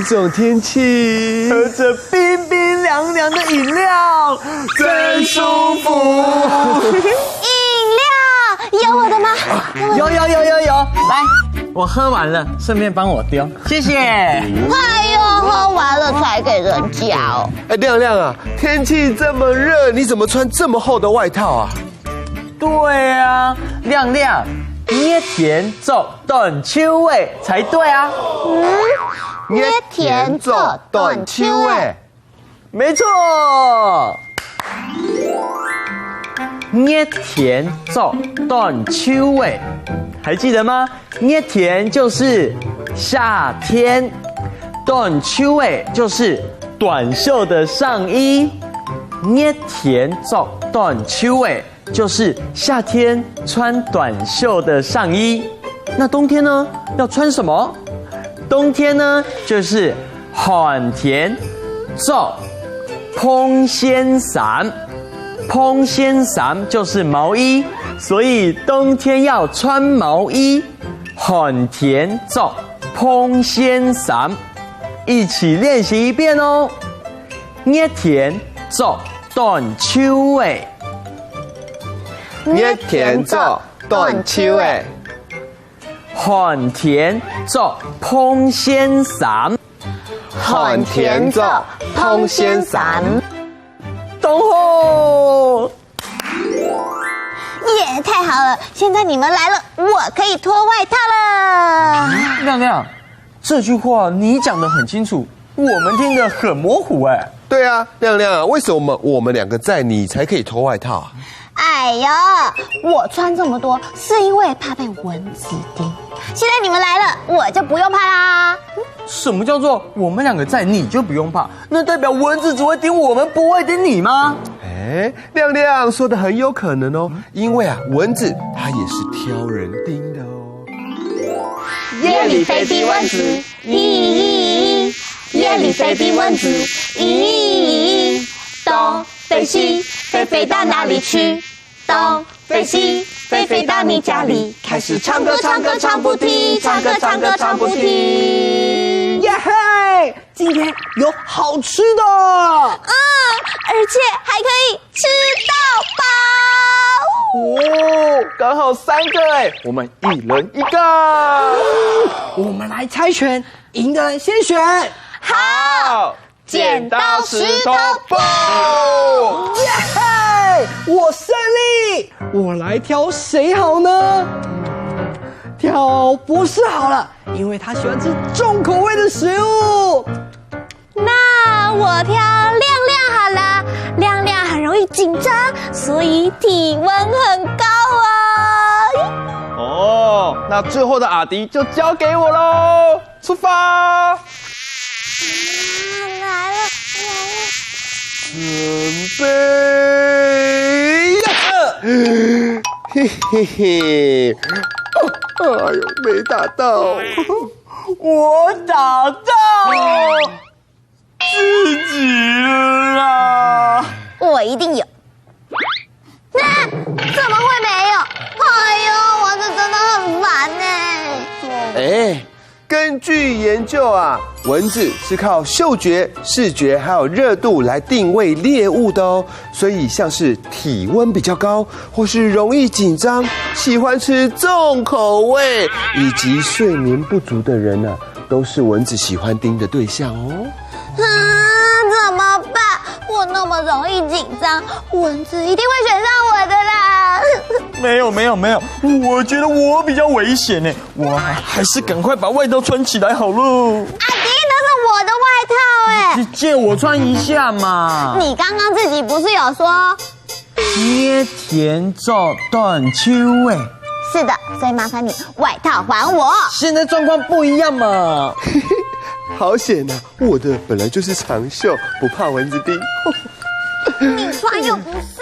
这种天气，喝着冰冰凉凉的饮料，真舒服。饮料有我的吗？有，来，我喝完了，顺便帮我丢，谢谢。哎呦，喝完了才给人家哦。哎，亮亮啊，天气这么热，你怎么穿这么厚的外套啊？对啊，亮亮，捏田做断秋味才对啊。捏田做断秋味，没错。捏田做断秋味，还记得吗？捏田就是夏天，断秋味就是短袖的上衣。捏田做断秋味就是夏天穿短袖的上衣。那冬天呢？要穿什么？冬天呢，就是寒天做蓬仙衫。蓬仙衫就是毛衣，所以冬天要穿毛衣。寒天做蓬仙衫，一起练习一遍哦。捏田做断秋味，捏田做断秋味，寒田做蓬仙衫，寒田做蓬仙衫。懂吼！耶，太好了！现在你们来了，我可以脱外套了。亮亮，这句话你讲得很清楚，我们听得很模糊哎。对啊，亮亮啊，为什么我们两个在你才可以脱外套啊？哎呀，我穿这么多是因为怕被蚊子叮。现在你们来了，我就不用怕啦。什么叫做我们两个在你就不用怕？那代表蚊子只会叮我们，不会叮你吗？哎，亮亮说的很有可能哦，因为啊，蚊子它也是挑人叮的哦。夜里飞的蚊子，咦，夜里飞的蚊子，咦，东飞西，飞到哪里去？东飞西，飞到你家里，开始唱歌唱歌唱不停，唱歌唱歌唱不停。耶嘿！今天有好吃的，而且还可以吃到饱。哦，刚好3个哎，我们1人1个。我们来猜拳，赢的人先选。好，剪刀石头布。耶嘿！我胜利，我来挑谁好呢？挑博士好了，因为他喜欢吃重口味的食物。那我挑亮亮好了，亮亮很容易紧张，所以体温很高啊。哦，那最后的阿迪就交给我喽，出发！来了，准备，嘿嘿嘿，哎呦，没打到，我打到自己了啦！我一定有。那怎么会没有？哎呦，蚊子真的很烦呢。哎，根据研究啊，蚊子是靠嗅觉、视觉还有热度来定位猎物的哦。所以像是体温比较高，或是容易紧张、喜欢吃重口味，以及睡眠不足的人啊，都是蚊子喜欢叮的对象哦。怎么办？我那么容易紧张，蚊子一定会选上我的啦。没有，我觉得我比较危险呢，我还是赶快把外套穿起来好了。阿迪，那是我的外套哎，你借我穿一下嘛。你刚刚自己不是有说？捏田做断秋味。是的，所以麻烦你外套还我。现在状况不一样嘛。好险啊！我的本来就是长袖，不怕蚊子叮。你穿又不是。